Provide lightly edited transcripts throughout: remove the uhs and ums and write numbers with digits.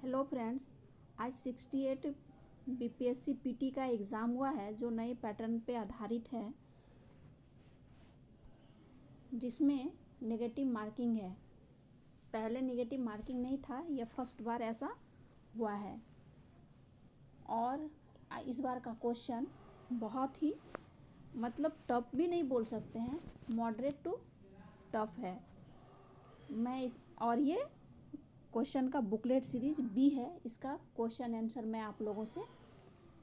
Hello friends, आज 68 BPSC PT का exam हुआ है जो नए पैटर्न पे आधारित है, जिसमें नेगेटिव मार्किंग है। पहले नेगेटिव मार्किंग नहीं था, यह फर्स्ट बार ऐसा हुआ है। और इस बार का क्वेश्चन बहुत ही टफ भी नहीं बोल सकते हैं, मॉडरेट टू टफ है। ये क्वेश्चन का बुकलेट सीरीज बी है। इसका क्वेश्चन आंसर मैं आप लोगों से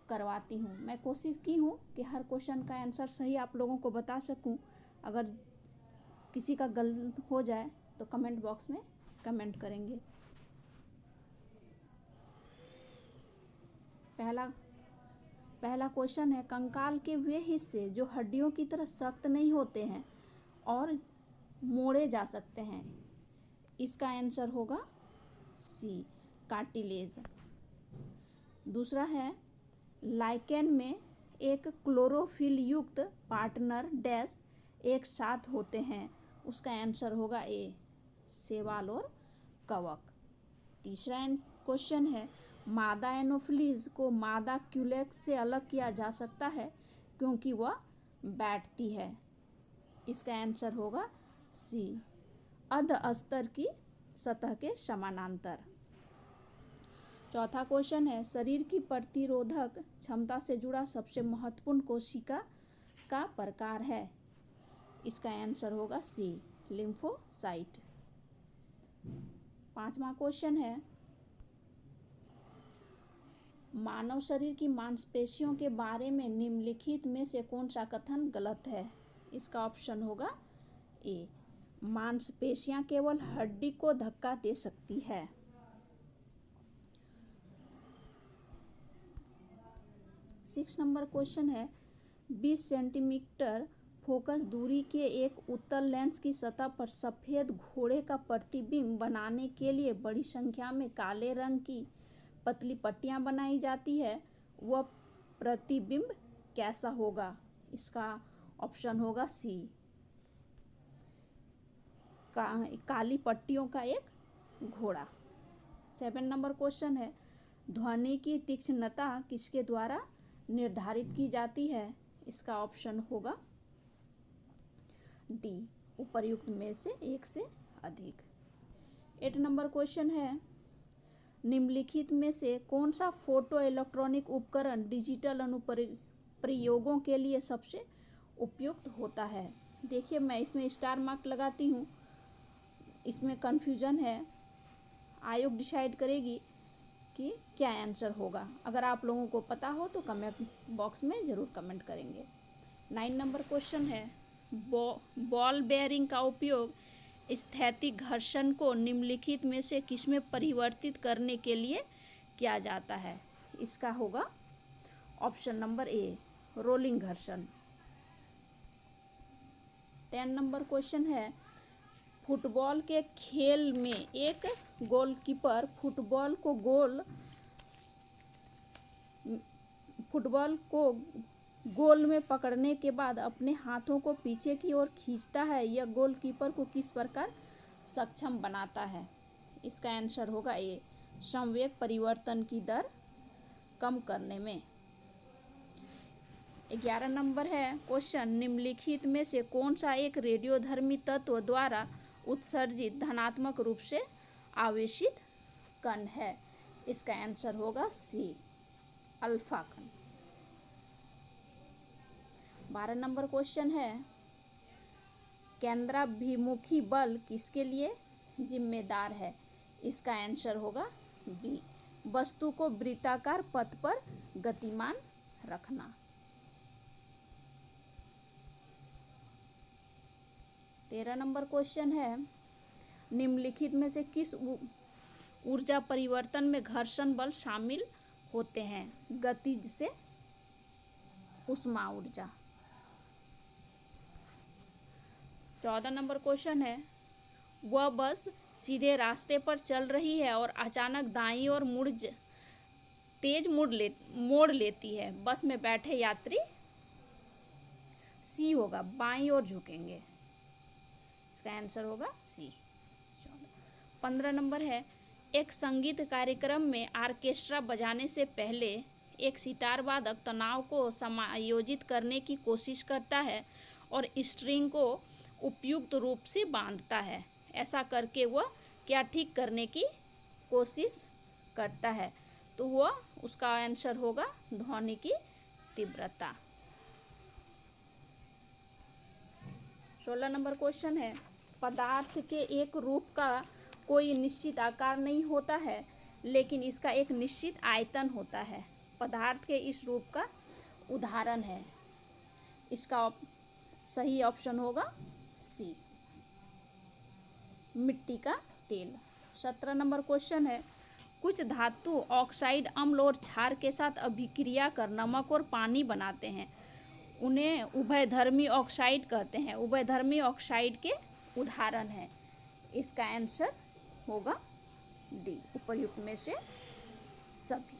करवाती हूँ। मैं कोशिश की हूँ कि हर क्वेश्चन का आंसर सही आप लोगों को बता सकूँ। अगर किसी का गलत हो जाए तो कमेंट बॉक्स में कमेंट करेंगे। पहला क्वेश्चन है, कंकाल के वे हिस्से जो हड्डियों की तरह सख्त नहीं होते हैं और मोड़े जा सकते हैं। इसका आंसर होगा सी, कार्टिलेज। दूसरा है, लाइकेन में एक क्लोरोफिल युक्त पार्टनर डैश एक साथ होते हैं। उसका आंसर होगा ए, शैवाल और कवक। तीसरा क्वेश्चन है, मादा एनोफिलीज को मादा क्यूलेक्स से अलग किया जा सकता है क्योंकि वह बैठती है। इसका आंसर होगा सी, अध स्तर की सतह के समानांतर। चौथा क्वेश्चन है, शरीर की प्रतिरोधक क्षमता से जुड़ा सबसे महत्वपूर्ण कोशिका का प्रकार है। इसका आंसर होगा सी, लिम्फोसाइट। पांचवा क्वेश्चन है, मानव शरीर की मांसपेशियों के बारे में निम्नलिखित में से कौन सा कथन गलत है। इसका ऑप्शन होगा ए, मांसपेशियां केवल हड्डी को धक्का दे सकती है। 6 नंबर क्वेश्चन है, 20 सेंटीमीटर फोकस दूरी के एक उत्तल लेंस की सतह पर सफेद घोड़े का प्रतिबिंब बनाने के लिए बड़ी संख्या में काले रंग की पतली पट्टियां बनाई जाती है। वह प्रतिबिंब कैसा होगा। इसका ऑप्शन होगा सी, काली पट्टियों का एक घोड़ा। 7 नंबर क्वेश्चन है, ध्वनि की तीक्ष्णता किसके द्वारा निर्धारित की जाती है। इसका ऑप्शन होगा डी, उपर्युक्त में से एक से अधिक। 8 नंबर क्वेश्चन है, निम्नलिखित में से कौन सा फोटो इलेक्ट्रॉनिक उपकरण डिजिटल अनुप्रयोगों के लिए सबसे उपयुक्त होता है। देखिए, मैं इसमें स्टार मार्क लगाती हूँ। इसमें कन्फ्यूजन है, आयोग डिसाइड करेगी कि क्या आंसर होगा। अगर आप लोगों को पता हो तो कमेंट बॉक्स में ज़रूर कमेंट करेंगे। 9 नंबर क्वेश्चन है, बॉल बेयरिंग का उपयोग स्थैतिक घर्षण को निम्नलिखित में से किसमें परिवर्तित करने के लिए किया जाता है। इसका होगा ऑप्शन नंबर ए, रोलिंग घर्षण। 10 नंबर क्वेश्चन है, फुटबॉल के खेल में एक गोलकीपर फुटबॉल को गोल में पकड़ने के बाद अपने हाथों को पीछे की ओर खींचता है। यह गोलकीपर को किस प्रकार सक्षम बनाता है। इसका आंसर होगा ए, संवेग परिवर्तन की दर कम करने में। 11 नंबर है क्वेश्चन, निम्नलिखित में से कौन सा एक रेडियोधर्मी तत्व द्वारा उत्सर्जित धनात्मक रूप से आवेशित कण है। इसका आंसर होगा सी, अल्फा कण। 12 नंबर क्वेश्चन है, केंद्राभिमुखी बल किसके लिए जिम्मेदार है। इसका आंसर होगा बी, वस्तु को वृत्ताकार पथ पर गतिमान रखना। 13 नंबर क्वेश्चन है, निम्नलिखित में से किस ऊर्जा परिवर्तन में घर्षण बल शामिल होते हैं। गतिज से ऊष्मा ऊर्जा। 14 नंबर क्वेश्चन है, वह बस सीधे रास्ते पर चल रही है और अचानक दाईं ओर तेज मोड़ लेती है। बस में बैठे यात्री सी होगा, बाईं ओर झुकेंगे। इसका आंसर होगा सी। 15 नंबर है, एक संगीत कार्यक्रम में ऑर्केस्ट्रा बजाने से पहले एक सितार वादक तनाव को समायोजित करने की कोशिश करता है और स्ट्रिंग को उपयुक्त रूप से बांधता है। ऐसा करके वह क्या ठीक करने की कोशिश करता है? तो वह उसका आंसर होगा ध्वनि की तीव्रता। 16 नंबर क्वेश्चन है, पदार्थ के एक रूप का कोई निश्चित आकार नहीं होता है, लेकिन इसका एक निश्चित आयतन होता है। पदार्थ के इस रूप का उदाहरण है। इसका सही ऑप्शन होगा सी, मिट्टी का तेल। 17 नंबर क्वेश्चन है, कुछ धातु ऑक्साइड अम्ल और क्षार के साथ अभिक्रिया कर नमक और पानी बनाते हैं। उन्हें उभयधर्मी ऑक्साइड कहते हैं। उभयधर्मी ऑक्साइड के उदाहरण है। इसका आंसर होगा डी, उपर्युक्त में से सभी।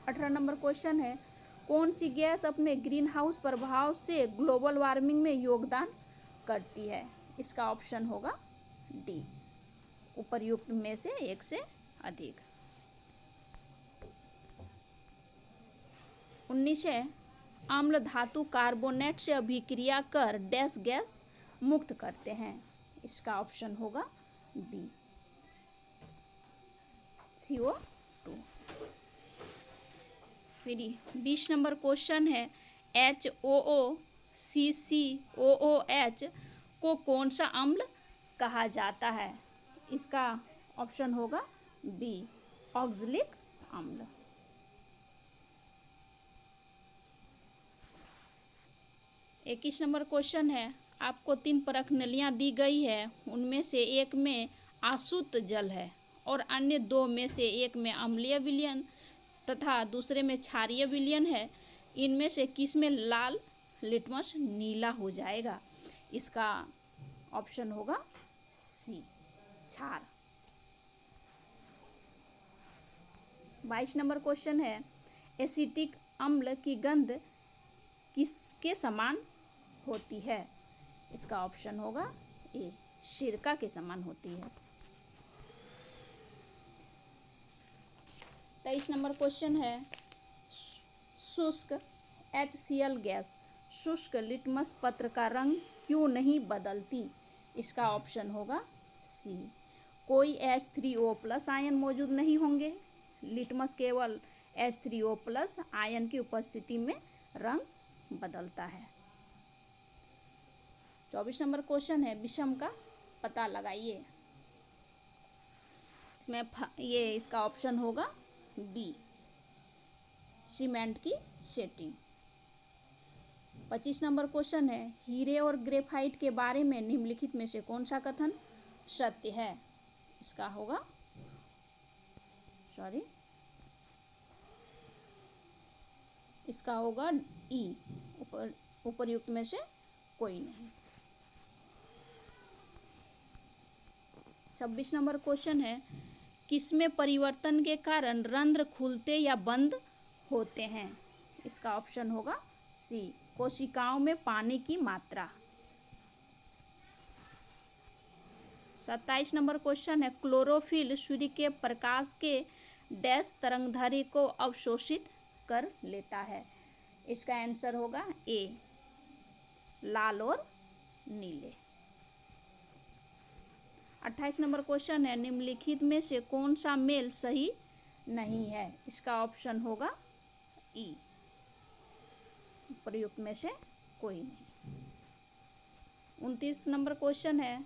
18 नंबर क्वेश्चन है, कौन सी गैस अपने ग्रीन हाउस प्रभाव से ग्लोबल वार्मिंग में योगदान करती है? इसका ऑप्शन होगा डी, उपर्युक्त में से एक से अधिक। 19 है, अम्ल धातु कार्बोनेट से अभिक्रिया कर डैश गैस मुक्त करते हैं। इसका ऑप्शन होगा बी, CO2। फिर 20 नंबर क्वेश्चन है, HOO CCOOH को कौन सा अम्ल कहा जाता है? इसका ऑप्शन होगा बी, ऑक्जेलिक अम्ल। 21 नंबर क्वेश्चन है, आपको 3 परखनलियाँ दी गई है। उनमें से एक में आसुत जल है और अन्य 2 में से एक में अम्लीय विलयन तथा दूसरे में क्षारीय विलयन है। इनमें से किस में लाल लिटमस नीला हो जाएगा? इसका ऑप्शन होगा सी, क्षार। 22 नंबर क्वेश्चन है, एसिटिक अम्ल की गंध किसके समान होती है? इसका ऑप्शन होगा ए, सिरका के समान होती है। 23 नंबर क्वेश्चन है, शुष्क HCl गैस शुष्क लिटमस पत्र का रंग क्यों नहीं बदलती? इसका ऑप्शन होगा सी, कोई H3O+ आयन मौजूद नहीं होंगे। लिटमस केवल H3O+ आयन की उपस्थिति में रंग बदलता है। 24 नंबर क्वेश्चन है, विषम का पता लगाइए। इसमें इसका ऑप्शन होगा बी, सीमेंट की सेटिंग। 25 नंबर क्वेश्चन है, हीरे और ग्रेफाइट के बारे में निम्नलिखित में से कौन सा कथन सत्य है? इसका होगा इसका होगा ई, उपर्युक्त में से कोई नहीं। 26 नंबर क्वेश्चन है, किसमें परिवर्तन के कारण रंध्र खुलते या बंद होते हैं? इसका ऑप्शन होगा सी, कोशिकाओं में पानी की मात्रा। 27 नंबर क्वेश्चन है, क्लोरोफिल सूर्य के प्रकाश के डैश तरंगदैर्घ्य को अवशोषित कर लेता है। इसका आंसर होगा ए, लाल और नीले। 28 नंबर क्वेश्चन है, निम्नलिखित में से कौन सा मेल सही नहीं है? इसका ऑप्शन होगा ई, प्रयुक्त में से कोई नहीं। 29 नंबर क्वेश्चन है,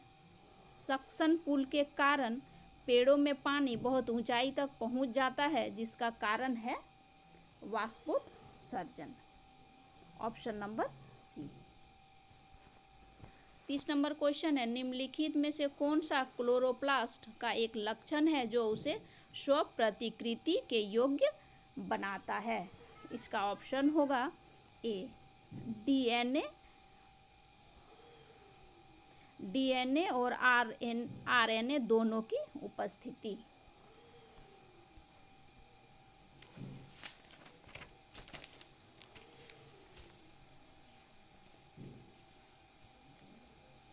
सक्शन पुल के कारण पेड़ों में पानी बहुत ऊंचाई तक पहुंच जाता है, जिसका कारण है वाष्पोत्सर्जन। Option number C. 30 number question है, निम्नलिखित में से कौन सा क्लोरोप्लास्ट का एक लक्षण है जो उसे स्व प्रतिकृति के योग्य बनाता है? इसका ऑप्शन होगा ए, डीएनए और आरएनए दोनों की उपस्थिति।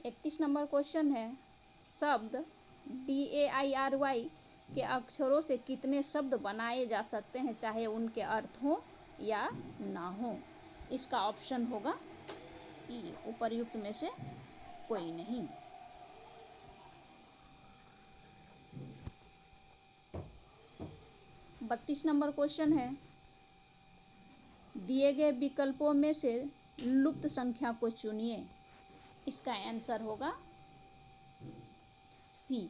इकतीस नंबर क्वेश्चन है, शब्द DAIRY के अक्षरों से कितने शब्द बनाए जा सकते हैं, चाहे उनके अर्थ हो या ना हो। इसका ऑप्शन होगा ई, उपर्युक्त में से कोई नहीं। 32 नंबर क्वेश्चन है, दिए गए विकल्पों में से लुप्त संख्या को चुनिए। इसका आंसर होगा सी।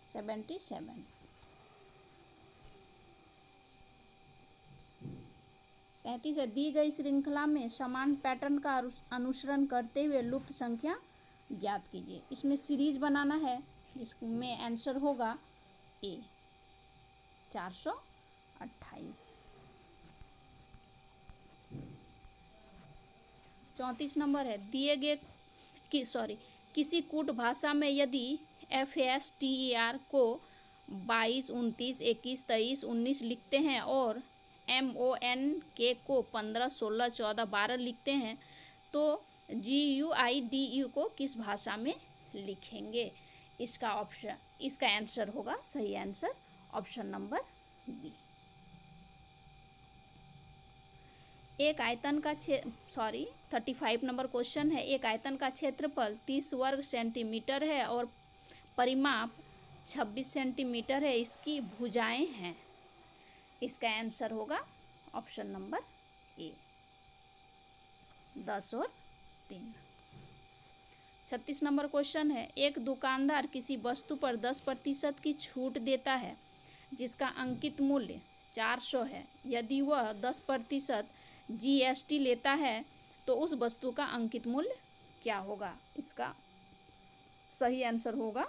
Seventy seven. तैंतीस है, दी गई श्रृंखला में समान पैटर्न का अनुसरण करते हुए लुप्त संख्या ज्ञात कीजिए। इसमें सीरीज बनाना है, जिसमें आंसर होगा ए 428। 34 नंबर है, दिए गए किसी कूट भाषा में यदि FASTER को 22, 29, 21, 23, 19 लिखते हैं और MONK को 15, 16, 14, 12 लिखते हैं तो GUIDU को किस भाषा में लिखेंगे? इसका आंसर होगा, सही आंसर ऑप्शन नंबर बी। एक आयतन का 35 नंबर क्वेश्चन है, एक आयतन का क्षेत्रफल 30 वर्ग सेंटीमीटर है और परिमाप 26 सेंटीमीटर है, इसकी भुजाएं हैं। इसका आंसर होगा ऑप्शन नंबर ए 10 और 3। 36 नंबर क्वेश्चन है, एक दुकानदार किसी वस्तु पर 10% की छूट देता है जिसका अंकित मूल्य 400 है। यदि वह 10% GST लेता है तो उस वस्तु का अंकित मूल्य क्या होगा? इसका सही आंसर होगा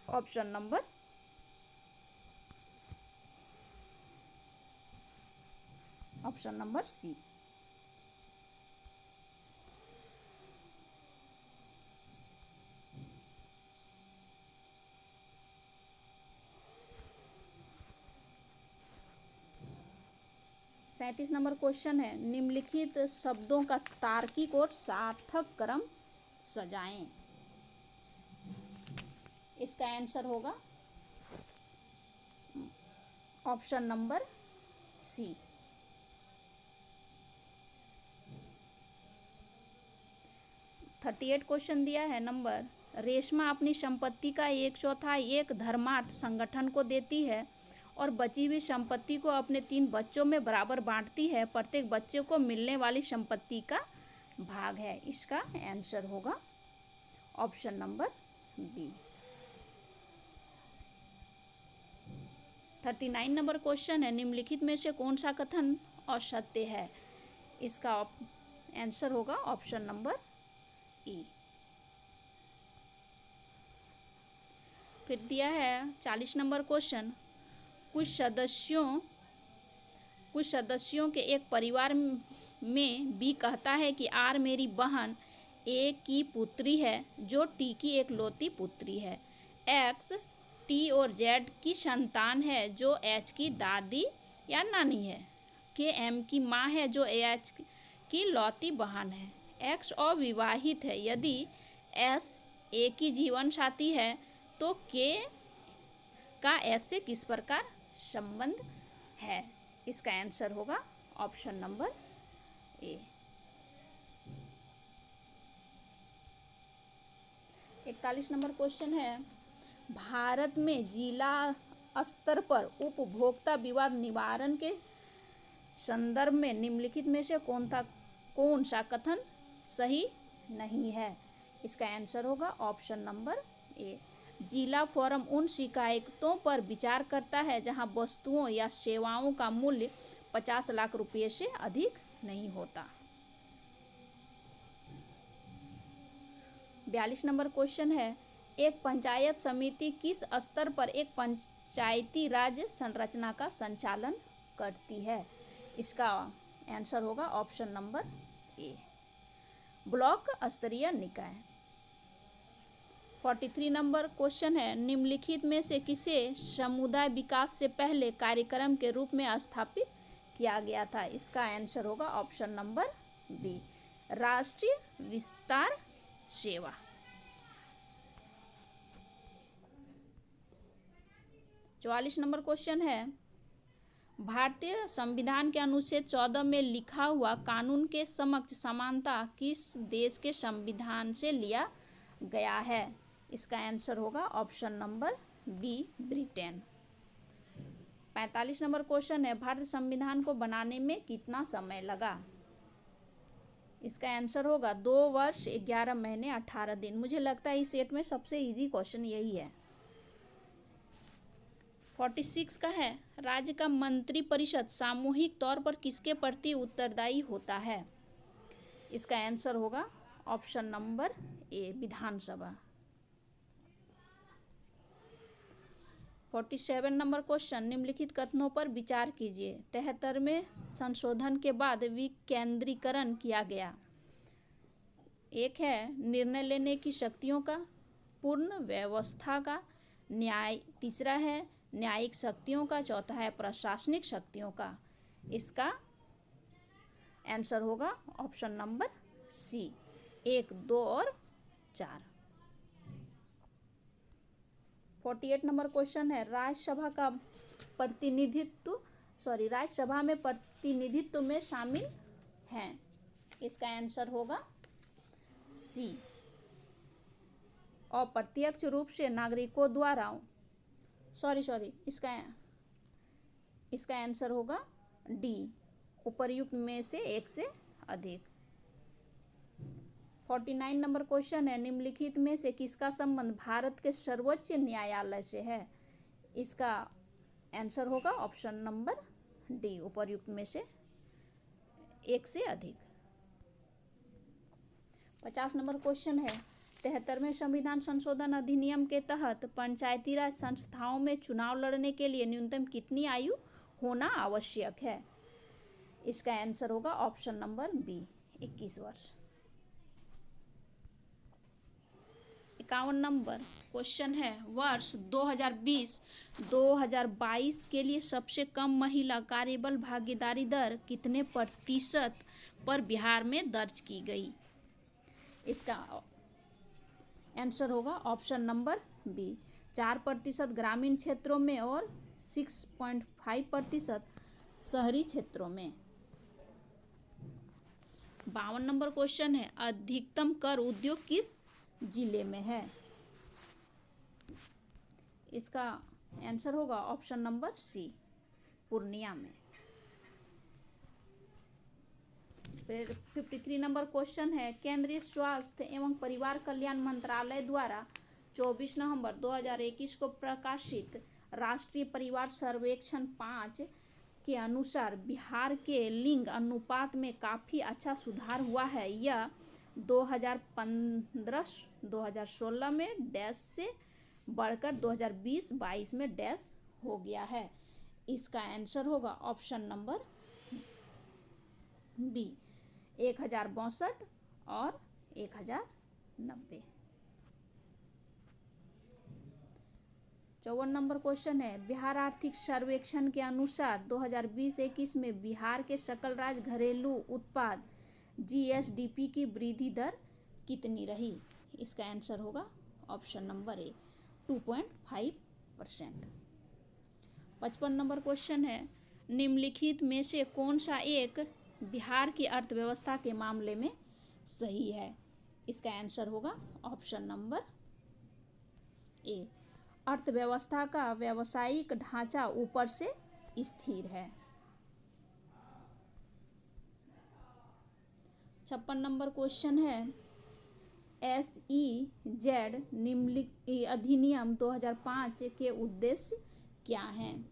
ऑप्शन नंबर सी। सैंतीस नंबर क्वेश्चन है, निम्नलिखित शब्दों का तार्किक और सार्थक क्रम सजाएं। इसका आंसर होगा ऑप्शन नंबर सी। 38 क्वेश्चन दिया है नंबर, रेशमा अपनी संपत्ति का 1/4 एक धर्मार्थ संगठन को देती है और बची हुई संपत्ति को अपने 3 बच्चों में बराबर बांटती है। प्रत्येक बच्चे को मिलने वाली संपत्ति का भाग है। इसका आंसर होगा option number B. 39 number question है, निम्नलिखित में से कौन सा कथन असत्य है? इसका आंसर होगा ऑप्शन नंबर ई। फिर दिया है 40 नंबर क्वेश्चन, कुछ सदस्यों के एक परिवार में बी कहता है कि आर मेरी बहन ए की पुत्री है जो टी की एकलौती पुत्री है। एक्स टी और जेड की संतान है जो एच की दादी या नानी है। के एम की माँ है जो एच की लौती बहन है। एक्स अविवाहित है। यदि एस ए की जीवन साथी है तो के का एस से किस प्रकार संबंध है? इसका आंसर होगा ऑप्शन नंबर ए। 41 नंबर क्वेश्चन है, भारत में जिला स्तर पर उपभोक्ता विवाद निवारण के संदर्भ में निम्नलिखित में से कौन सा कथन सही नहीं है? इसका आंसर होगा ऑप्शन नंबर ए। जिला फोरम उन शिकायतों पर विचार करता है जहां वस्तुओं या सेवाओं का मूल्य 50 लाख रुपये से अधिक नहीं होता। 42 नंबर क्वेश्चन है, एक पंचायत समिति किस स्तर पर एक पंचायती राज संरचना का संचालन करती है? इसका आंसर होगा ऑप्शन नंबर ए। ब्लॉक स्तरीय निकाय। 43 नंबर क्वेश्चन है, निम्नलिखित में से किसे समुदाय विकास से पहले कार्यक्रम के रूप में स्थापित किया गया था? इसका आंसर होगा ऑप्शन नंबर बी, राष्ट्रीय विस्तार सेवा। 44 नंबर क्वेश्चन है, भारतीय संविधान के अनुच्छेद 14 में लिखा हुआ कानून के समक्ष समानता किस देश के संविधान से लिया गया है? इसका आंसर होगा option number B, Britain. 45 number question है, भारतीय संविधान को बनाने में कितना समय लगा? इसका आंसर होगा 2 वर्ष 11 महीने 18 दिन। मुझे लगता है इस सेट में सबसे इजी क्वेश्चन यही है। 46 का है, राज्य का मंत्रिपरिषद सामूहिक तौर पर किसके प्रति उत्तरदायी होता है? इसका आंसर होगा ऑप्शन नंबर ए, विधानसभा। 47 नंबर क्वेश्चन, निम्नलिखित कथनों पर विचार कीजिए। 73वें संशोधन के बाद विकेंद्रीकरण किया गया। एक है निर्णय लेने की शक्तियों का, पूर्ण व्यवस्था का, न्याय, तीसरा है न्यायिक शक्तियों का, चौथा है प्रशासनिक शक्तियों का। इसका आंसर होगा ऑप्शन नंबर सी, 1, 2 और 4। 48 नंबर क्वेश्चन है, राज्यसभा में प्रतिनिधित्व में शामिल हैं। इसका आंसर होगा सी, अप्रत्यक्ष रूप से नागरिकों द्वारा इसका आंसर होगा डी, उपर्युक्त में से एक से अधिक। 49 नंबर क्वेश्चन है, निम्नलिखित में से किसका संबंध भारत के सर्वोच्च न्यायालय से है? इसका आंसर होगा ऑप्शन नंबर डी, उपर्युक्त में से एक से अधिक। 50 नंबर क्वेश्चन है, 73वें संविधान संशोधन अधिनियम के तहत पंचायती राज संस्थाओं में चुनाव लड़ने के लिए न्यूनतम कितनी आयु होना आवश्यक है? इसका आंसर होगा ऑप्शन नंबर बी, 21 वर्ष। 51 नंबर क्वेश्चन है, वर्ष 2020-2022 के लिए सबसे कम महिला कार्यबल भागीदारी दर कितने प्रतिशत पर बिहार में दर्ज की गई? इसका आंसर होगा ऑप्शन नंबर बी, 4% ग्रामीण क्षेत्रों में और 6.5% शहरी क्षेत्रों में। 52 नंबर क्वेश्चन है, अधिकतम कर उद्योग किस जिले में है? इसका आंसर होगा ऑप्शन नंबर सी, पूर्णिया में। फिर 53 नंबर क्वेश्चन है, केंद्रीय स्वास्थ्य एवं परिवार कल्याण मंत्रालय द्वारा 24 नवंबर 2021 को प्रकाशित राष्ट्रीय परिवार सर्वेक्षण 5 के अनुसार बिहार के लिंग अनुपात में काफ़ी अच्छा सुधार हुआ है। यह 2015-2016 में डैश से बढ़कर 2020-22 में डैश हो गया है। इसका आंसर होगा ऑप्शन नंबर बी, 1062 और 1090। 54 नंबर क्वेश्चन है, बिहार आर्थिक सर्वेक्षण के अनुसार 2020-21 में बिहार के सकल राज्य घरेलू उत्पाद GSDP की वृद्धि दर कितनी रही? इसका आंसर होगा ऑप्शन नंबर ए, 2.5%। 55 नंबर क्वेश्चन है, निम्नलिखित में से कौन सा एक बिहार की अर्थव्यवस्था के मामले में सही है? इसका आंसर होगा ऑप्शन नंबर ए, अर्थव्यवस्था का व्यावसायिक ढांचा ऊपर से स्थिर है। 56 नंबर क्वेश्चन है, SEZ अधिनियम 2005 के उद्देश्य क्या हैं?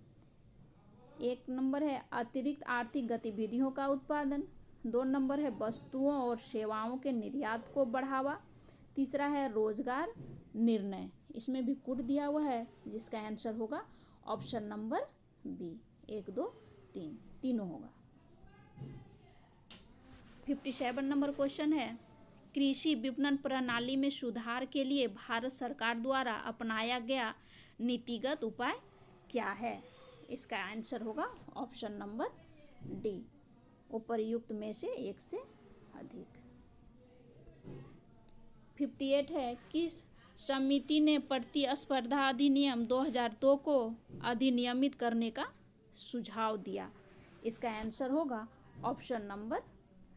1 नंबर है अतिरिक्त आर्थिक गतिविधियों का उत्पादन, 2 नंबर है वस्तुओं और सेवाओं के निर्यात को बढ़ावा, तीसरा है रोजगार निर्णय, इसमें भी कूट दिया हुआ है, जिसका आंसर होगा ऑप्शन नंबर बी, 1, 2, 3 तीनों होगा। 57 नंबर क्वेश्चन है, कृषि विपणन प्रणाली में सुधार के लिए भारत सरकार द्वारा अपनाया गया नीतिगत उपाय क्या है? इसका आंसर होगा ऑप्शन नंबर डी, उपर्युक्त में से एक से अधिक। 58 है, किस समिति ने प्रतिस्पर्धा अधिनियम 2002 को अधिनियमित करने का सुझाव दिया? इसका आंसर होगा ऑप्शन नंबर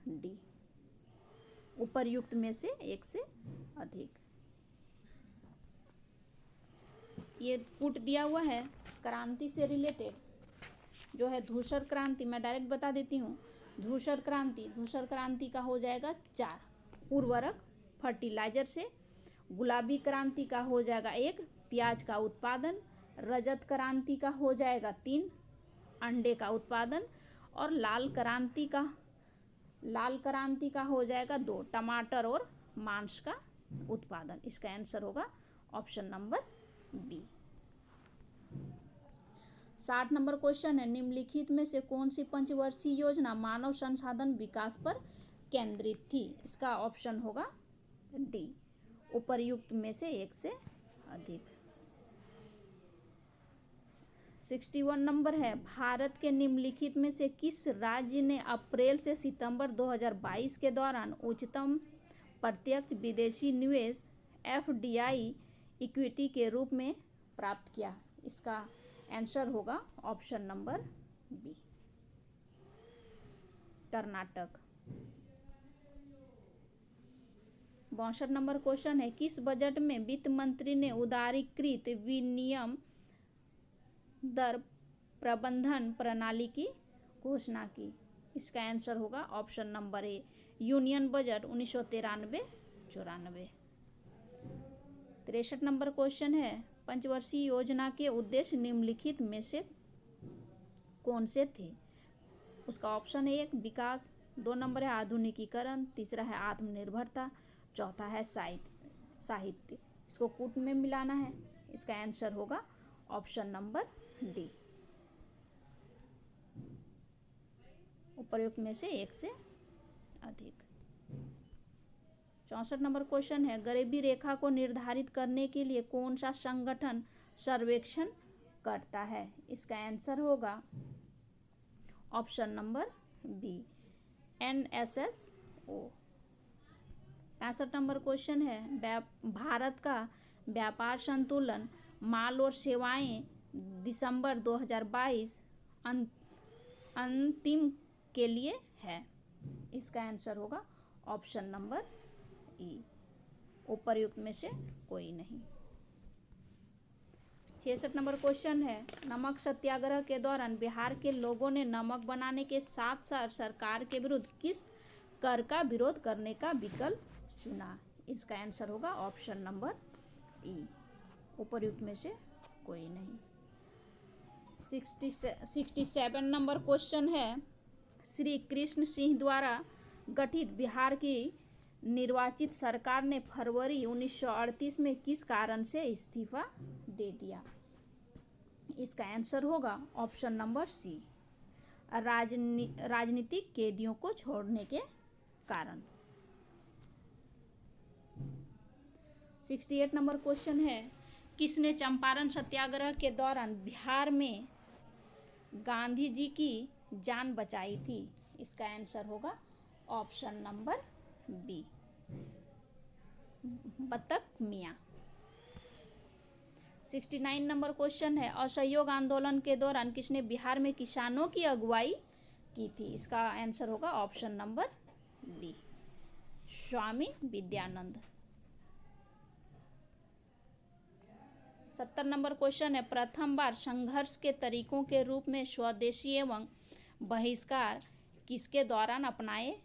डी, उपर्युक्त में से एक से अधिक। ये पुट दिया हुआ है क्रांति से रिलेटेड जो है धूसर क्रांति, मैं डायरेक्ट बता देती हूँ। धूसर क्रांति का हो जाएगा 4, उर्वरक फर्टिलाइजर से। गुलाबी क्रांति का हो जाएगा 1, प्याज का उत्पादन। रजत क्रांति का हो जाएगा 3, अंडे का उत्पादन। और लाल क्रांति का हो जाएगा 2, टमाटर और मांस का उत्पादन। इसका आंसर होगा option number B. 60 number question है, निम्नलिखित में से कौन सी पंचवर्षीय योजना मानव संसाधन विकास पर केंद्रित थी? इसका ऑप्शन होगा डी, उपर्युक्त में से एक से अधिक। 61 नंबर है, भारत के निम्नलिखित में से किस राज्य ने अप्रैल से सितंबर 2022 के दौरान उच्चतम प्रत्यक्ष विदेशी निवेश FDI इक्विटी के रूप में प्राप्त किया? इसका आंसर होगा option number B, Karnataka. 62 number question है, किस बजट में वित्त मंत्री ने उदारीकृत विनिमय दर प्रबंधन प्रणाली की घोषणा की? इसका आंसर होगा ऑप्शन नंबर ए, यूनियन बजट 1993-94। 63 नंबर क्वेश्चन है, पंचवर्षीय योजना के उद्देश्य निम्नलिखित में से कौन से थे? उसका ऑप्शन है 1, विकास। 2 नंबर है आधुनिकीकरण। तीसरा है आत्मनिर्भरता। चौथा है साहित्य। इसको कूट में मिलाना है। इसका आंसर होगा ऑप्शन नंबर डी, उपर्युक्त में से एक से अधिक। 64 नंबर क्वेश्चन है, गरीबी रेखा को निर्धारित करने के लिए कौन सा संगठन सर्वेक्षण करता है? इसका आंसर होगा option number B, NSSO। 65 number question है, भारत का व्यापार संतुलन माल और सेवाएं दिसंबर 2022 अंतिम के लिए है। इसका आंसर होगा ऑप्शन नंबर ई, उपर्युक्त में से कोई नहीं। 66 नंबर क्वेश्चन है, नमक सत्याग्रह के दौरान बिहार के लोगों ने नमक बनाने के साथ साथ सरकार के विरुद्ध किस कर का विरोध करने का विकल्प चुना? इसका आंसर होगा ऑप्शन नंबर ई, उपर्युक्त में से कोई नहीं। 67 नंबर क्वेश्चन है, श्री कृष्ण सिंह द्वारा गठित बिहार की निर्वाचित सरकार ने फरवरी 1938 में किस कारण से इस्तीफा दे दिया? इसका आंसर होगा ऑप्शन नंबर सी, राजनीतिक कैदियों को छोड़ने के कारण। 68 नंबर क्वेश्चन है, किसने चंपारण सत्याग्रह के दौरान बिहार में गांधी जी की जान बचाई थी? इसका आंसर होगा ऑप्शन नंबर बी, बतक मियाँ। 69 नंबर क्वेश्चन है, असहयोग आंदोलन के दौरान किसने बिहार में किसानों की अगुवाई की थी? इसका आंसर होगा ऑप्शन नंबर बी, स्वामी विद्यानंद। 70 नंबर क्वेश्चन है, प्रथम बार संघर्ष के तरीकों के रूप में स्वदेशी एवं बहिष्कार किसके दौरान अपनाए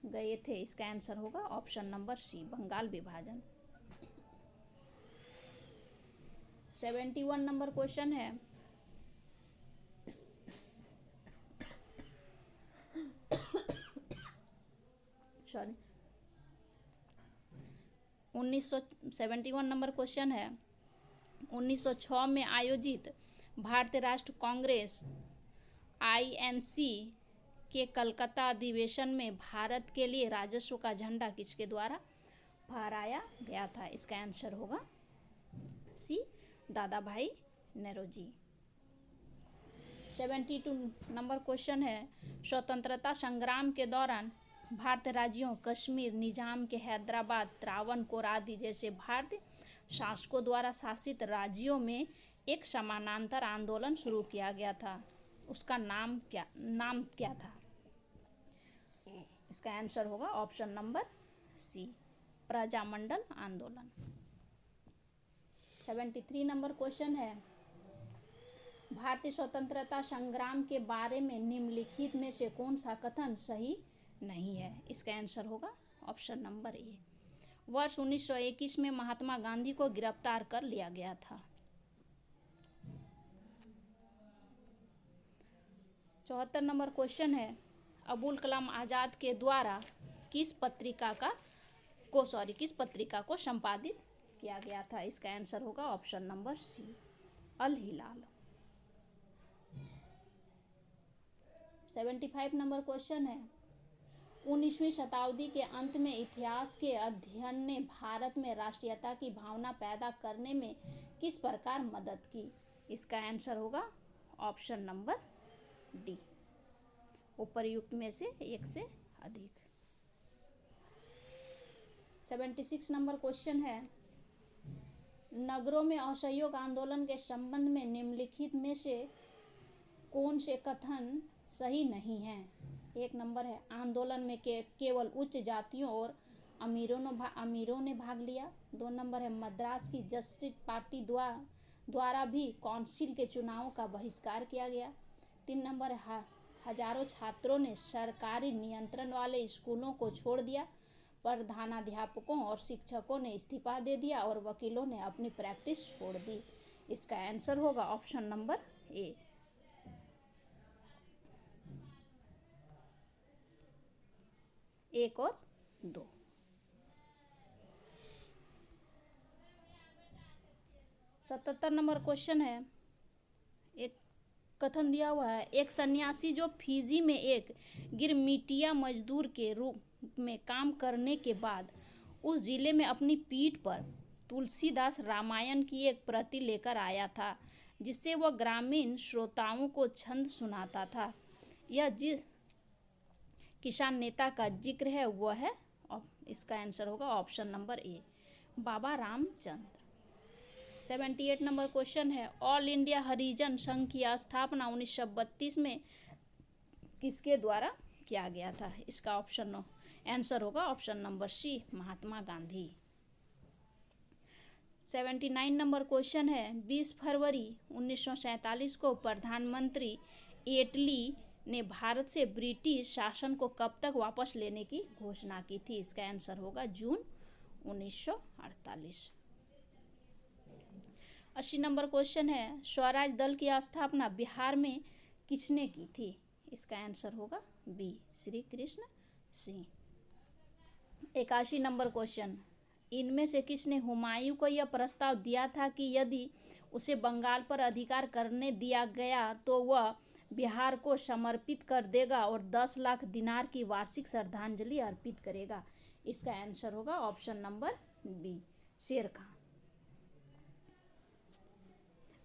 गए थे? इसका आंसर होगा ऑप्शन नंबर सी, बंगाल विभाजन। 71 नंबर क्वेश्चन है, सॉरी 71 नंबर क्वेश्चन है, 1906 में आयोजित भारतीय राष्ट्र कांग्रेस INC के कलकत्ता अधिवेशन में भारत के लिए राजस्व का झंडा किसके द्वारा फहराया गया था। इसका आंसर होगा सी, दादा भाई नौरोजी। 72 नंबर क्वेश्चन है, स्वतंत्रता संग्राम के दौरान भारतीय राज्यों कश्मीर, निजाम के हैदराबाद, त्रावणकोर आदि जैसे भारतीय शासकों द्वारा शासित राज्यों में एक समानांतर आंदोलन शुरू किया गया था। उसका नाम क्या था? इसका आंसर होगा ऑप्शन नंबर सी, प्रजामंडल आंदोलन। 73 नंबर क्वेश्चन है, भारतीय स्वतंत्रता संग्राम के बारे में निम्नलिखित में से कौन सा कथन सही नहीं है? इसका आंसर होगा ऑप्शन नंबर ए, वर्ष 1921 में महात्मा गांधी को गिरफ्तार कर लिया गया था। 74 नंबर क्वेश्चन है, अबुल कलाम आजाद के द्वारा किस पत्रिका को संपादित किया गया था? इसका आंसर होगा ऑप्शन नंबर सी, अल हिलाल। 75 नंबर क्वेश्चन है, 19वीं शताब्दी के अंत में इतिहास के अध्ययन ने भारत में राष्ट्रीयता की भावना पैदा करने में किस प्रकार मदद की? इसका आंसर होगा ऑप्शन नंबर डी, उपर्युक्त में से एक से अधिक। 76 नंबर क्वेश्चन है, नगरों में असहयोग आंदोलन के संबंध में निम्नलिखित में से कौन से कथन सही नहीं है? एक नंबर है, आंदोलन में केवल उच्च जातियों और अमीरों ने भाग लिया। 2 नंबर है, मद्रास की जस्टिस पार्टी द्वारा भी काउंसिल के चुनावों का बहिष्कार किया गया। 3 नंबर है, हजारों छात्रों ने सरकारी नियंत्रण वाले स्कूलों को छोड़ दिया। प्रधानाध्यापकों और शिक्षकों ने इस्तीफा दे दिया और वकीलों ने अपनी प्रैक्टिस छोड़ दी। इसका आंसर होगा ऑप्शन नंबर ए। एक और 2। 77 नंबर क्वेश्चन है, एक कथन दिया हुआ है, एक सन्यासी जो फिजी में एक गिरमिटिया मजदूर के रूप में काम करने के बाद उस जिले में अपनी पीठ पर तुलसीदास रामायण की एक प्रति लेकर आया था, जिससे वह ग्रामीण श्रोताओं को छंद सुनाता था। यह जिस किसान नेता का जिक्र है वह है, इसका आंसर होगा ऑप्शन नंबर ए, बाबा रामचंद्र। 78 नंबर क्वेश्चन है, ऑल इंडिया हरिजन संघ की स्थापना 1932 में किसके द्वारा किया गया था? इसका आंसर होगा ऑप्शन नंबर सी, महात्मा गांधी। 79 नंबर क्वेश्चन है, 20 फरवरी 1947 को प्रधानमंत्री एटली ने भारत से ब्रिटिश शासन को कब तक वापस लेने की घोषणा की थी? इसका आंसर होगा जून 1948। 80 नंबर क्वेश्चन है, स्वराज दल की स्थापना बिहार में किसने की थी? इसका आंसर होगा B, Shri Krishna Singh. 81 number question, इनमें से किसने हुमायूं को यह प्रस्ताव दिया था कि यदि उसे बंगाल पर अधिकार करने दिया गया तो वह बिहार को समर्पित कर देगा और 10 लाख दिनार की वार्षिक श्रद्धांजलि अर्पित करेगा? इसका आंसर होगा ऑप्शन नंबर बी, शेर खान।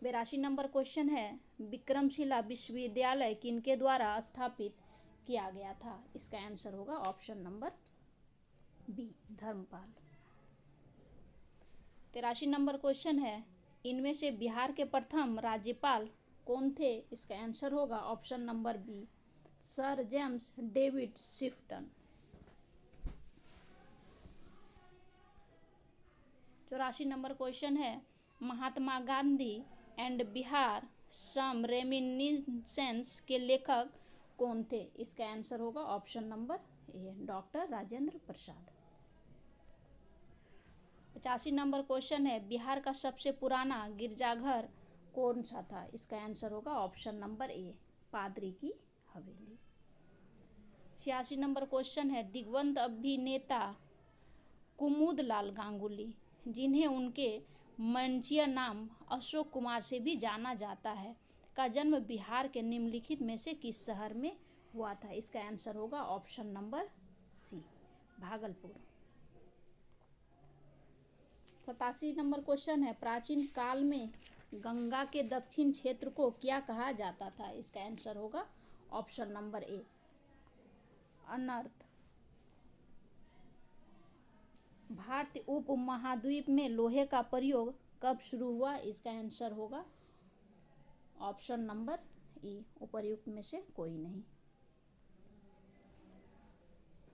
82 नंबर क्वेश्चन है, विक्रमशिला विश्वविद्यालय किनके द्वारा स्थापित किया गया था? इसका आंसर होगा option number B, Dharmpal. 83 number question है, इनमें से बिहार के प्रथम राज्यपाल कौन थे? इसका आंसर होगा option number B, sir James David Sifton. 84 number question है, Mahatma Gandhi and Bihar some reminiscences के लेखक कौन थे? इसका आंसर होगा option number A, doctor Rajendra Prasad. 85 number question है, बिहार का सबसे पुराना गिरजाघर कौन सा था? इसका आंसर होगा ऑप्शन नंबर ए, पादरी की हवेली। 86 नंबर क्वेश्चन है, दिग्गज अभिनेता कुमुदलाल गांगुली, जिन्हें उनके मंचीय नाम अशोक कुमार से भी जाना जाता है, का जन्म बिहार के निम्नलिखित में से किस शहर में हुआ था? इसका आंसर होगा option number C, Bhagalpur. 87 number question है, प्राचीन काल में गंगा के दक्षिण क्षेत्र को क्या कहा जाता था? इसका आंसर होगा ऑप्शन नंबर ए, अनर्थ। भारतीय उपमहाद्वीप में लोहे का प्रयोग कब शुरू हुआ? इसका आंसर होगा ऑप्शन नंबर ई, उपर्युक्त में से कोई नहीं।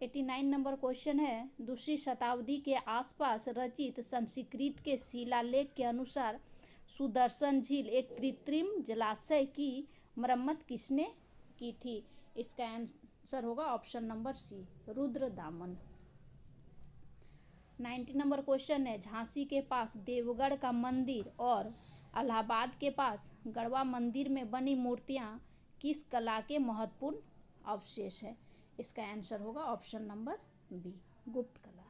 89 नंबर क्वेश्चन है, दूसरी शताब्दी के आसपास रचित संस्कृत के शिलालेख के अनुसार सुदर्शन झील एक कृत्रिम जलाशय की मरम्मत किसने की थी? इसका आंसर होगा option number C, Rudradaman. 90 number question है, झांसी के पास देवगढ़ का मंदिर और इलाहाबाद के पास गढ़वा मंदिर में बनी मूर्तियां किस कला के महत्वपूर्ण अवशेष है? इसका आंसर होगा ऑप्शन नंबर बी, गुप्त कला।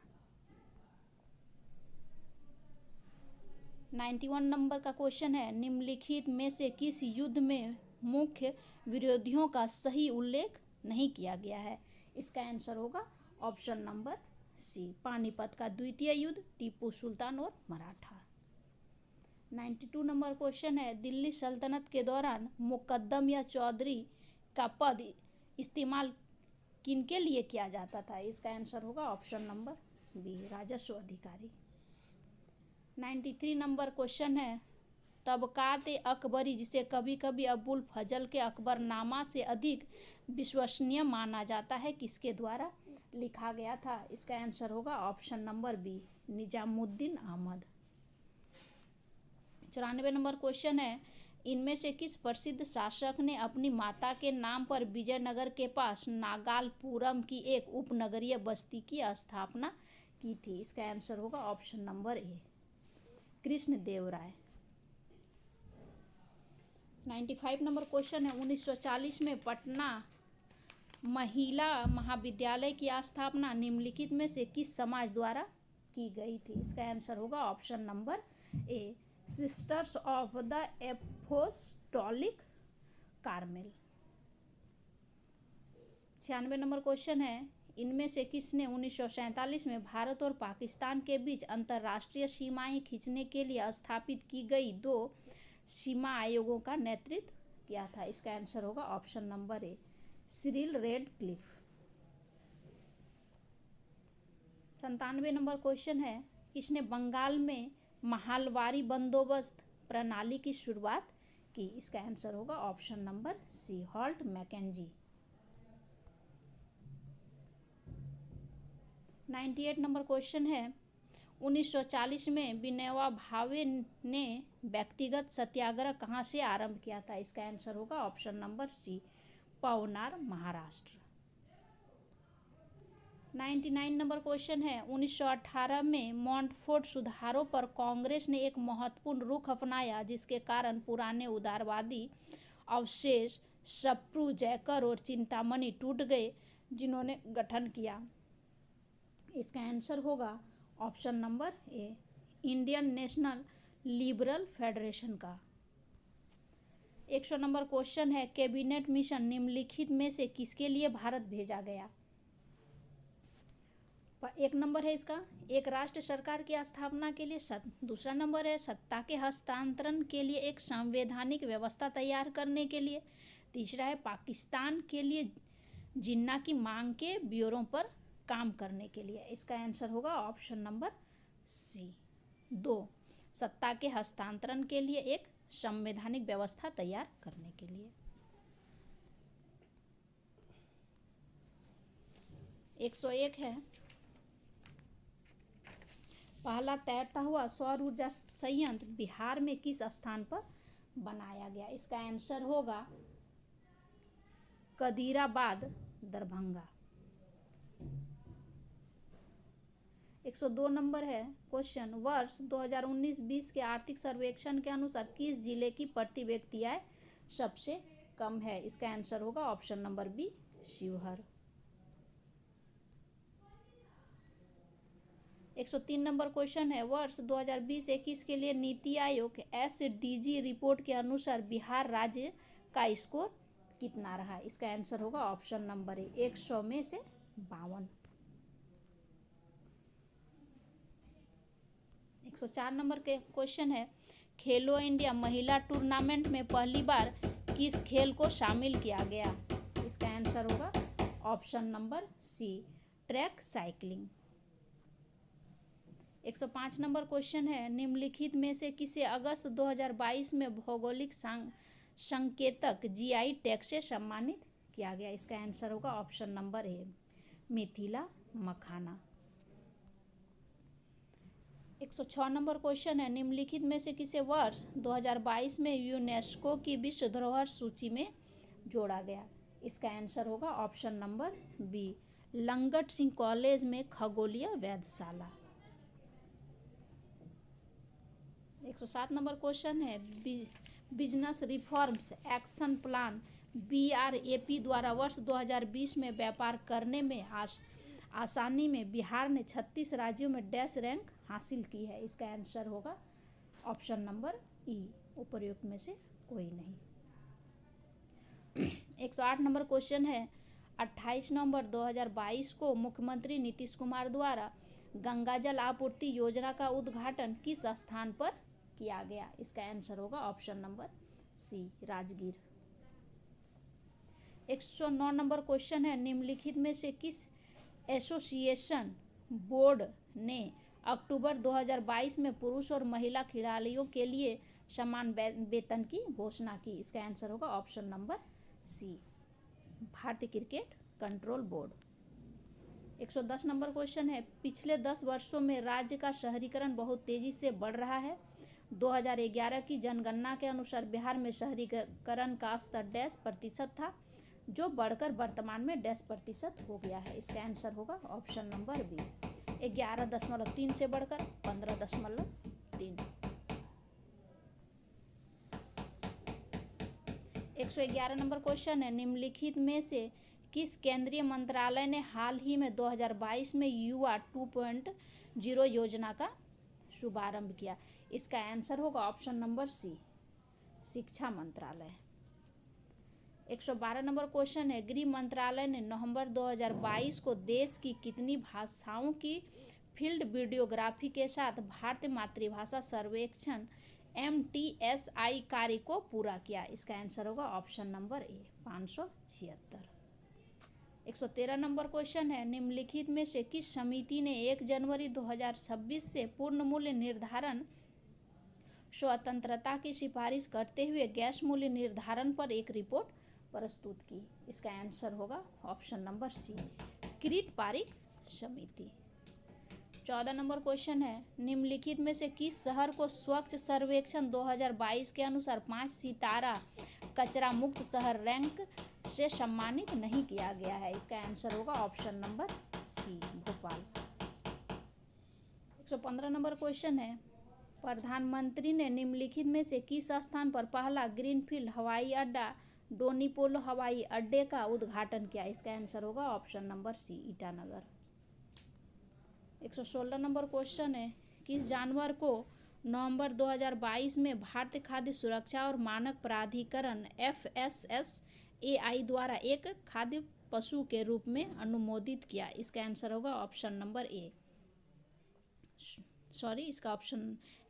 91 नंबर का क्वेश्चन है, निम्नलिखित में से किस युद्ध में मुख्य विरोधियों का सही उल्लेख नहीं किया गया है? इसका आंसर होगा ऑप्शन नंबर सी, पानीपत का द्वितीय युद्ध, टीपू सुल्तान और मराठा। 92 नंबर क्वेश्चन है, दिल्ली सल्तनत के दौरान मुकद्दम या चौधरी का पद इस्तेमाल किनके लिए किया जाता था? इसका आंसर होगा ऑप्शन नंबर बी, राजस्व अधिकारी। 93 नंबर क्वेश्चन है, तबकात अकबरी जिसे कभी कभी अबुल फजल के अकबरनामा से अधिक विश्वसनीय माना जाता है, किसके द्वारा लिखा गया था? इसका आंसर होगा option number B, Nizamuddin Ahmad. 94 number question है, इनमें से किस प्रसिद्ध शासक ने अपनी माता के नाम पर विजयनगर के पास नागालपुरम की एक उपनगरीय बस्ती की स्थापना की थी? इसका आंसर होगा ऑप्शन नंबर ए, कृष्णदेवराय। 95 नंबर क्वेश्चन है, 1940 में पटना महिला महाविद्यालय की स्थापना निम्नलिखित में से किस समाज द्वारा की गई थी? इसका आंसर होगा option number A, sisters of the apostolic Carmel. 96 number question है, इनमें से किसने 1947 में भारत और पाकिस्तान के बीच अंतर्राष्ट्रीय सीमाएं खींचने के लिए स्थापित की गई 2 सीमा आयोगों का नेतृत्व किया था? इसका आंसर होगा option number A, Cyril Radcliffe. 97 number question है, किसने बंगाल में महालवारी बंदोबस्त प्रणाली की शुरुआत की? इसका आंसर होगा option number C, Holt Mackenzie. 98 number question है, 1940 में विनोबा भावे ने व्यक्तिगत सत्याग्रह कहाँ से आरंभ किया था? इसका आंसर होगा option number C, Pavnar, Maharashtra. 99 number question है, 1918 में मॉन्टफोर्ट सुधारों पर कांग्रेस ने एक महत्वपूर्ण रुख अपनाया जिसके कारण पुराने उदारवादी अवशेष सप्रू, जयकर और चिंतामणि टूट गए, जिन्होंने गठन किया? इसका आंसर होगा ऑप्शन नंबर ए, इंडियन नेशनल लिबरल फेडरेशन का। 100 नंबर क्वेश्चन है, कैबिनेट मिशन निम्नलिखित में से किसके लिए भारत भेजा गया? 1 नंबर है इसका, एक राष्ट्र सरकार की स्थापना के लिए। दूसरा नंबर है सत्ता के हस्तांतरण के लिए एक संवैधानिक व्यवस्था तैयार करने के लिए। तीसरा है पाकिस्तान के लिए जिन्ना की मांग के ब्यूरो पर काम करने के लिए। इसका आंसर होगा ऑप्शन नंबर सी, 2, सत्ता के हस्तांतरण के लिए एक संवैधानिक व्यवस्था तैयार करने के लिए। 101 है, पहला तैरता हुआ सौर ऊर्जा संयंत्र बिहार में किस स्थान पर बनाया गया? इसका आंसर होगा कदीराबाद, दरभंगा। 102 नंबर है क्वेश्चन, वर्ष 2019-20 के आर्थिक सर्वेक्षण के अनुसार किस जिले की प्रति व्यक्ति आय सबसे कम है? इसका आंसर होगा option number B, Sheohar. 103 number question है, वर्ष 2020-21 के लिए नीति आयोग SDG रिपोर्ट के अनुसार बिहार राज्य का स्कोर कितना रहा? इसका आंसर होगा ऑप्शन नंबर ए, 100 में से 52। 104 नंबर के क्वेश्चन है, खेलो इंडिया महिला टूर्नामेंट में पहली बार किस खेल को शामिल किया गया? इसका आंसर होगा option number C, track cycling. 105 number question है, निम्नलिखित में से किसे अगस्त 2022 में भौगोलिक संकेतक जीआई टैग से सम्मानित किया गया? इसका आंसर होगा ऑप्शन नंबर ए, मिथिला मखाना। 106 नंबर क्वेश्चन है, निम्नलिखित में से किसे वर्ष 2022 में यूनेस्को की विश्व धरोहर सूची में जोड़ा गया? इसका आंसर होगा option number B, Langat Singh college में खगोलीय वेधशाला। 107 नंबर क्वेश्चन है, business reforms action plan BRAP द्वारा वर्ष 2020 में व्यापार करने में आसानी में बिहार ने 36 राज्यों में डैश रैंक हासिल की है? इसका आंसर होगा ऑप्शन नंबर ई, उपर्युक्त में से कोई नहीं। 108 नंबर क्वेश्चन है, 28 नवंबर 2022 को मुख्यमंत्री नीतीश कुमार द्वारा गंगा जल आपूर्ति योजना का उद्घाटन किस स्थान पर किया गया? इसका आंसर होगा option number C, Rajgir. 109 number question है, निम्नलिखित में से किस एसोसिएशन बोर्ड ने अक्टूबर 2022 में पुरुष और महिला खिलाड़ियों के लिए समान वेतन की घोषणा की? इसका आंसर होगा ऑप्शन नंबर सी, भारतीय cricket control board. 110 number question है, पिछले 10 वर्षों में राज्य का शहरीकरण बहुत तेजी से बढ़ रहा है। 2011 की जनगणना के अनुसार बिहार में शहरीकरण का स्तर डैश प्रतिशत था, जो बढ़कर वर्तमान में डैश प्रतिशत हो गया है? इसका आंसर होगा ऑप्शन नंबर बी, 11.3 से बढ़कर 15.3। 111 नंबर क्वेश्चन है, निम्नलिखित में से किस केंद्रीय मंत्रालय ने हाल ही में 2022 में युवा 2.0 योजना का शुभारंभ किया? इसका आंसर होगा ऑप्शन नंबर सी, शिक्षा मंत्रालय। 112 नंबर क्वेश्चन है, गृह मंत्रालय ने नवंबर 2022 को देश की कितनी भाषाओं की फील्ड वीडियोग्राफी के साथ भारतीय मातृभाषा सर्वेक्षण MTSI कार्य को पूरा किया? इसका आंसर होगा ऑप्शन नंबर ए, 576। 113 नंबर क्वेश्चन है, निम्नलिखित में से किस समिति ने 1 जनवरी 2026 से पूर्ण मूल्य निर्धारण स्वतंत्रता की सिफारिश करते हुए गैस मूल्य निर्धारण पर एक रिपोर्ट प्रस्तुत की? इसका आंसर होगा ऑप्शन नंबर सी, किरीट पारिक समिति। 14 नंबर क्वेश्चन है, निम्नलिखित में से किस शहर को स्वच्छ सर्वेक्षण 2022 के अनुसार 5 सितारा कचरा मुक्त शहर रैंक से सम्मानित नहीं किया गया है? इसका आंसर होगा option number C, Bhopal. 115 number question है, प्रधानमंत्री ने निम्नलिखित में से किस स्थान पर पहला ग्रीनफील्ड हवाई अड्डा डोनीपोलो हवाई अड्डे का उद्घाटन किया? इसका आंसर होगा option number C, Itanagar. 116 number question है, किस जानवर को नवंबर 2022 में भारतीय खाद्य सुरक्षा और मानक प्राधिकरण FSSAI द्वारा एक खाद्य पशु के रूप में अनुमोदित किया? इसका आंसर होगा ऑप्शन नंबर ए, इसका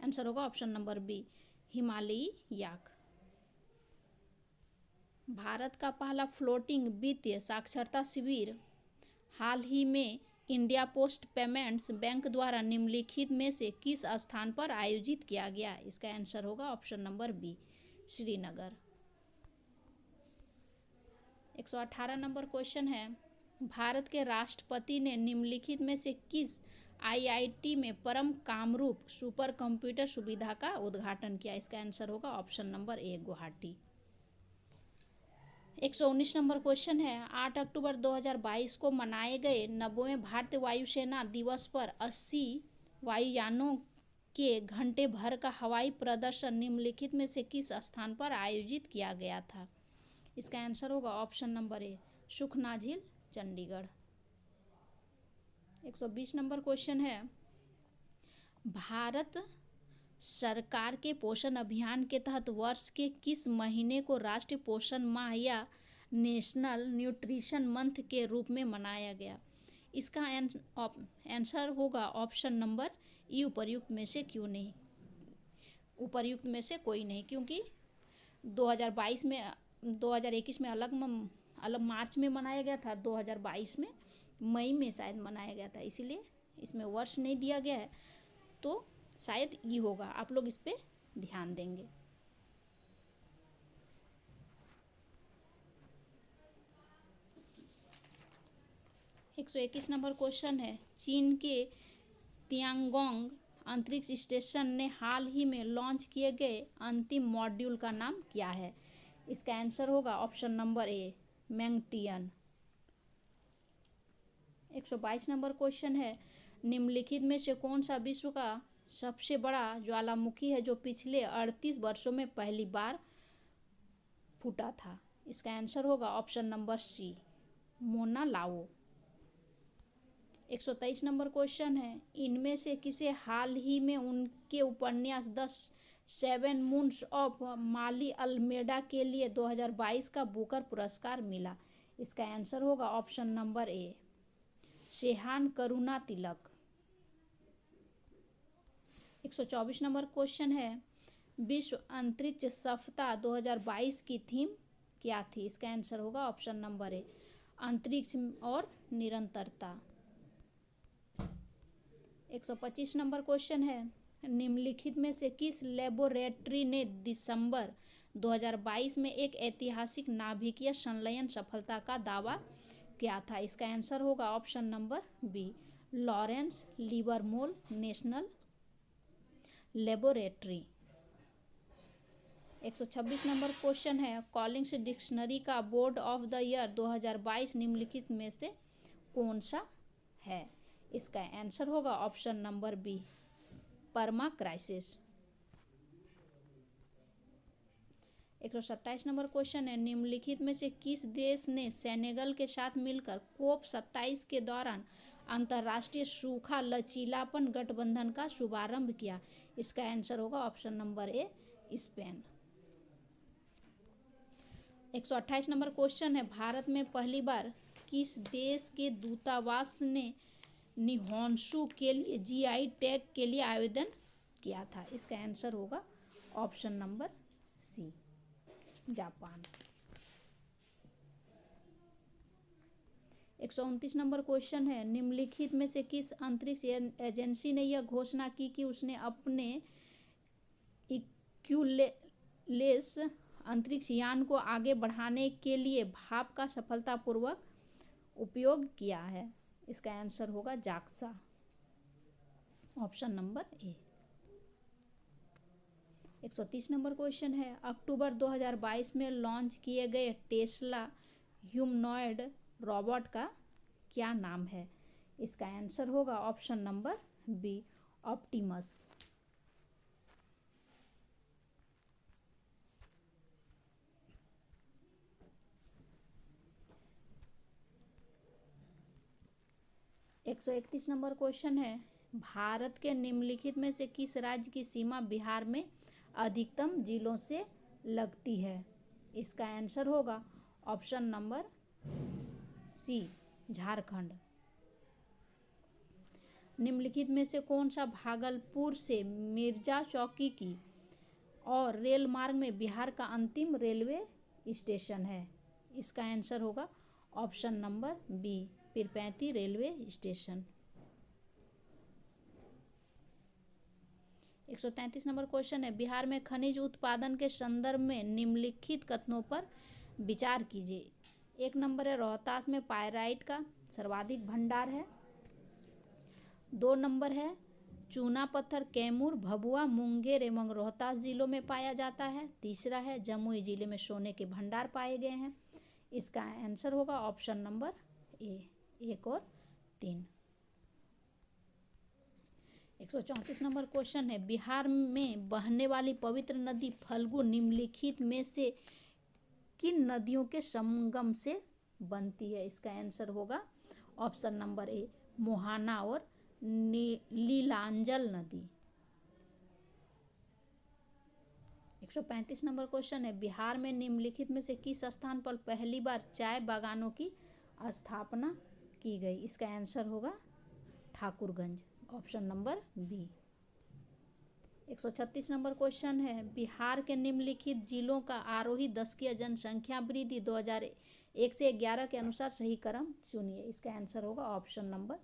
आंसर होगा ऑप्शन नंबर बी, हिमालयी याक। भारत का पहला फ्लोटिंग वित्तीय साक्षरता शिविर हाल ही में इंडिया पोस्ट पेमेंट्स बैंक द्वारा निम्नलिखित में से किस स्थान पर आयोजित किया गया? इसका आंसर होगा option number B, Srinagar. 118 number question है, भारत के राष्ट्रपति ने निम्नलिखित में से किस IIT में परम कामरूप सुपर कंप्यूटर सुविधा का उद्घाटन किया? इसका आंसर होगा ऑप्शन नंबर ए, गुवाहाटी। 119 नंबर क्वेश्चन है, 8 अक्टूबर 2022 को मनाए गए 90वें भारतीय वायुसेना दिवस पर 80 वायुयानों के घंटे भर का हवाई प्रदर्शन निम्नलिखित में से किस स्थान पर आयोजित किया गया था? इसका आंसर होगा ऑप्शन नंबर ए, सुखना झील, चंडीगढ़। 120 नंबर क्वेश्चन है, भारत सरकार के पोषण अभियान के तहत वर्ष के किस महीने को राष्ट्रीय पोषण माह या नेशनल न्यूट्रिशन मंथ के रूप में मनाया गया? इसका आंसर होगा ऑप्शन नंबर ई उपर्युक्त में से क्यों नहीं, उपर्युक्त में से कोई नहीं, क्योंकि 2022 में 2021 में अलग मार्च में मनाया गया था, 2022 में मई में शायद मनाया गया था, इसीलिए इसमें वर्ष नहीं दिया गया है, तो शायद ये होगा। आप लोग इस पे ध्यान देंगे। 121 नंबर क्वेश्चन है, चीन के तियांगोंग अंतरिक्ष स्टेशन ने हाल ही में लॉन्च किए गए अंतिम मॉड्यूल का नाम क्या है? इसका आंसर होगा ऑप्शन नंबर ए, मैंगटियन। 122 नंबर क्वेश्चन है, निम्नलिखित में से कौन सा विश्व का सबसे बड़ा ज्वालामुखी है जो पिछले 38 वर्षों में पहली बार फूटा था? इसका आंसर होगा ऑप्शन नंबर सी, मोना लाओ। 123 नंबर क्वेश्चन है, इनमें से किसे हाल ही में उनके उपन्यास the seven moons of Maali Almeida के लिए 2022 का बुकर पुरस्कार मिला? इसका आंसर होगा option number A, Shehan Karunatilaka. 124 number question है, विश्व अंतरिक्ष सप्ताह 2022 की थीम क्या थी? इसका आंसर होगा ऑप्शन नंबर ए, अंतरिक्ष और निरंतरता। 125 नंबर क्वेश्चन है, निम्नलिखित में से किस लेबोरेटरी ने दिसंबर 2022 में एक ऐतिहासिक नाभिकीय संलयन सफलता का दावा किया था? इसका आंसर होगा option number B, Lawrence Livermore National Laboratory. 126 number question है, कॉलिंग्स डिक्शनरी का बोर्ड ऑफ द ईयर 2022 निम्नलिखित में से कौन सा है? इसका आंसर होगा ऑप्शन नंबर बी, परमा क्राइसिस। 127 नंबर क्वेश्चन है, निम्नलिखित में से किस देश ने सेनेगल के साथ मिलकर कोप 27 के दौरान अंतर्राष्ट्रीय सूखा लचीलापन गठबंधन का शुभारंभ किया? इसका आंसर होगा ऑप्शन नंबर ए, स्पेन। 128 नंबर क्वेश्चन है, भारत में पहली बार किस देश के दूतावास ने निहोंशु के लिए जीआई टैग के लिए आवेदन किया था? इसका आंसर होगा option number C, Japan. 129 number question है, निम्नलिखित में से किस अंतरिक्ष एजेंसी ने यह घोषणा की कि उसने अपने इक्विलेस अंतरिक्ष यान को आगे बढ़ाने के लिए भाप का सफलतापूर्वक उपयोग किया है? इसका आंसर होगा जाक्सा, ऑप्शन नंबर ए। 130 नंबर क्वेश्चन है, अक्टूबर 2022 में लॉन्च किए गए टेस्ला ह्यूमनॉइड रोबोट का क्या नाम है? इसका आंसर होगा option number B, Optimus. 131 number question है, भारत के निम्नलिखित में से किस राज्य की सीमा बिहार में अधिकतम जिलों से लगती है? इसका आंसर होगा ऑप्शन नंबर सी, झारखंड। निम्नलिखित में से कौन सा भागलपुर से मिर्जा चौकी की और रेल मार्ग में बिहार का अंतिम रेलवे स्टेशन है? इसका आंसर होगा option number B, Pirpainti railway station. 133 number question है, बिहार में खनिज उत्पादन के संदर्भ में निम्नलिखित कथनों पर विचार कीजिए। 1 नंबर है, रोहतास में पायराइट का सर्वाधिक भंडार है। 2 नंबर है, चूना पत्थर कैमूर, भभुआ, मुंगेर एवं रोहतास जिलों में पाया जाता है। तीसरा है, जमुई जिले में सोने के भंडार पाए गए हैं। इसका आंसर होगा ऑप्शन नंबर ए, 1 और 3। 134 नंबर क्वेश्चन है, बिहार में बहने वाली पवित्र नदी फल्गु निम्नलिखित में से किन नदियों के संगम से बनती है? इसका आंसर होगा ऑप्शन नंबर ए, मोहाना और लीलांजल नदी। 135 नंबर क्वेश्चन है, बिहार में निम्नलिखित में से किस स्थान पर पहली बार चाय बागानों की स्थापना की गई? इसका आंसर होगा Thakurganj, option number B. 136 number question है, बिहार के निम्नलिखित जिलों का आरोही दशकीय जनसंख्या वृद्धि 2001 से 11 के अनुसार सही क्रम चुनिए। इसका आंसर होगा option number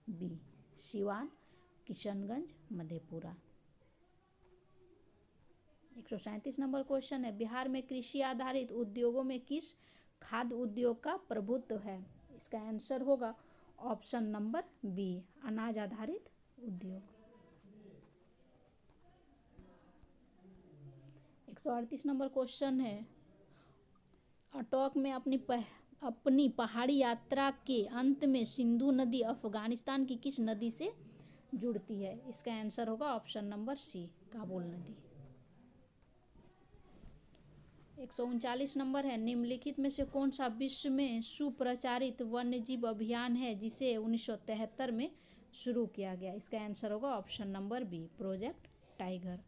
B, Siwan, Kishanganj, Madhepura. 137 number question है, बिहार में कृषि आधारित उद्योगों में किस खाद्य उद्योग का प्रभुत्व है? इसका आंसर होगा ऑप्शन नंबर बी, अनाज आधारित उद्योग। 138 नंबर क्वेश्चन है, अटोक में अपनी पहाड़ी यात्रा के अंत में सिंधु नदी अफगानिस्तान की किस नदी से जुड़ती है? इसका आंसर होगा ऑप्शन नंबर सी, काबुल नदी। 139 नंबर है, निम्नलिखित में से कौन सा विश्व में सुप्रचारित वन्यजीव अभियान है जिसे 1973 में शुरू किया गया? इसका आंसर होगा option number B, project tiger.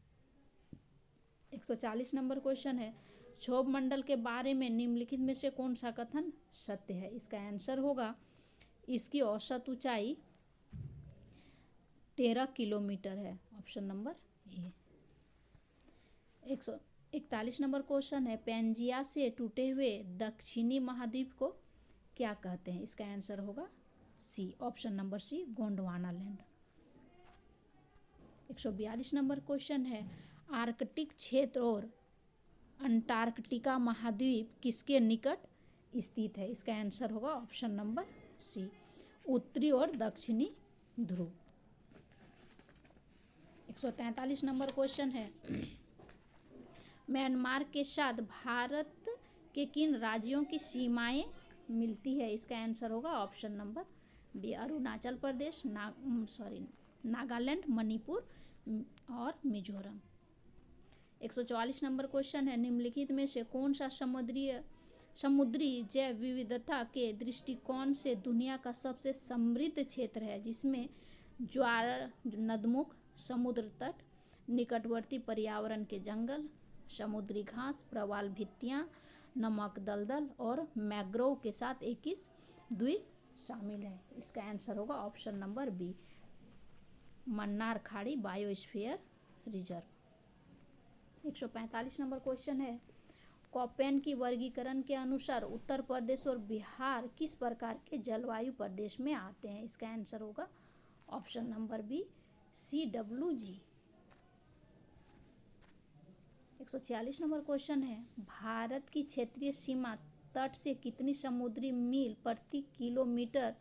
140 number question है, क्षोभ मंडल के बारे में निम्नलिखित में से कौन सा कथन सत्य है? इसका आंसर होगा इसकी औसत ऊंचाई 13 किलोमीटर है, ऑप्शन नंबर ए। 141 नंबर क्वेश्चन है, पेंजिया से टूटे हुए दक्षिणी महाद्वीप को क्या कहते हैं? इसका आंसर होगा C, option number C, Gondwanaland. 142 number question है, आर्कटिक क्षेत्र और अंटार्कटिका महाद्वीप किसके निकट स्थित है? इसका आंसर होगा ऑप्शन नंबर सी, उत्तरी और दक्षिणी ध्रुव। 143 नंबर क्वेश्चन है, म्यांमार के साथ भारत के किन राज्यों की सीमाएं मिलती है? इसका आंसर होगा option number B, Arunachal Pradesh, Nagaland, Manipur और मिजोरम। 144 नंबर क्वेश्चन है, निम्नलिखित में से कौन सा समुद्री जैव विविधता के दृष्टिकोण से दुनिया का सबसे समृद्ध क्षेत्र है, जिसमें ज्वार नदमुख, समुद्र तट, निकटवर्ती पर्यावरण के जंगल, समुद्री घास, प्रवाल भित्तियां, नमक दलदल और मैंग्रोव के साथ 21 द्वीप शामिल है? इसका आंसर होगा ऑप्शन नंबर बी, मन्नार खाड़ी बायोस्फीयर रिजर्व। 145 नंबर क्वेश्चन है, कोपेन की वर्गीकरण के अनुसार उत्तर प्रदेश और बिहार किस प्रकार के जलवायु प्रदेश में आते हैं? इसका आंसर होगा option number B, CWG। 146 number question है, भारत की क्षेत्रीय सीमा तट से कितनी समुद्री मील प्रति किलोमीटर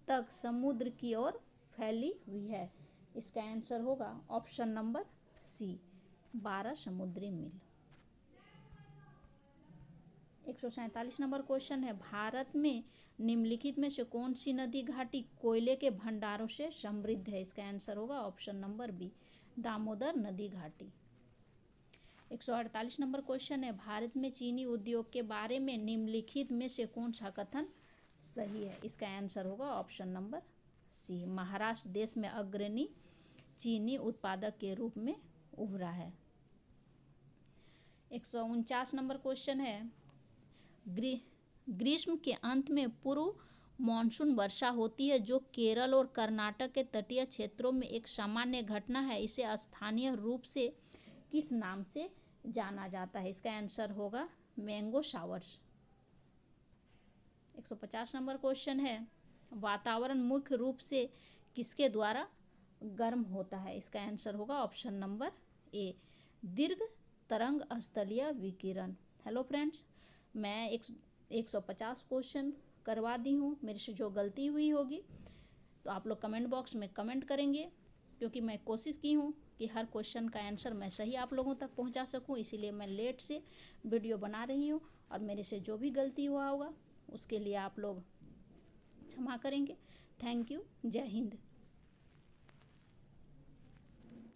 तक समुद्र की ओर फैली हुई है? इसका आंसर होगा ऑप्शन नंबर सी, 12 समुद्री मील। 147 नंबर क्वेश्चन है, भारत में निम्नलिखित में से कौन सी नदी घाटी कोयले के भंडारों से समृद्ध है? इसका आंसर होगा ऑप्शन नंबर बी, दामोदर नदी घाटी। 148 नंबर क्वेश्चन है, भारत में चीनी उद्योग के बारे में निम्नलिखित में से कौन सा कथन सही है? इसका आंसर होगा ऑप्शन नंबर सी, महाराष्ट्र देश में अग्रणी चीनी उत्पादक के रूप में उभरा है। 149 नंबर क्वेश्चन है, ग्रीष्म के अंत में पूर्व मानसून वर्षा होती है जो केरल और कर्नाटक के तटीय क्षेत्रों में एक सामान्य घटना है, इसे स्थानीय रूप से किस नाम से जाना जाता है? इसका आंसर होगा मैंगो शावर्स। 150 नंबर क्वेश्चन है, वातावरण मुख्य रूप से किसके द्वारा गर्म होता है? इसका आंसर होगा ऑप्शन नंबर ए, दीर्घ तरंग स्थलीय विकिरण। हेलो फ्रेंड्स, मैं 150 क्वेश्चन करवा दी हूँ। मेरे से जो गलती हुई होगी तो आप लोग कमेंट बॉक्स में कमेंट करेंगे, क्योंकि मैं कोशिश की हूँ कि हर क्वेश्चन का आंसर मैं सही आप लोगों तक पहुँचा सकूँ, इसीलिए मैं लेट से वीडियो बना रही हूँ। और मेरे से जो भी गलती हुआ होगा उसके लिए आप लोग क्षमा करेंगे। Thank you. जय हिंद।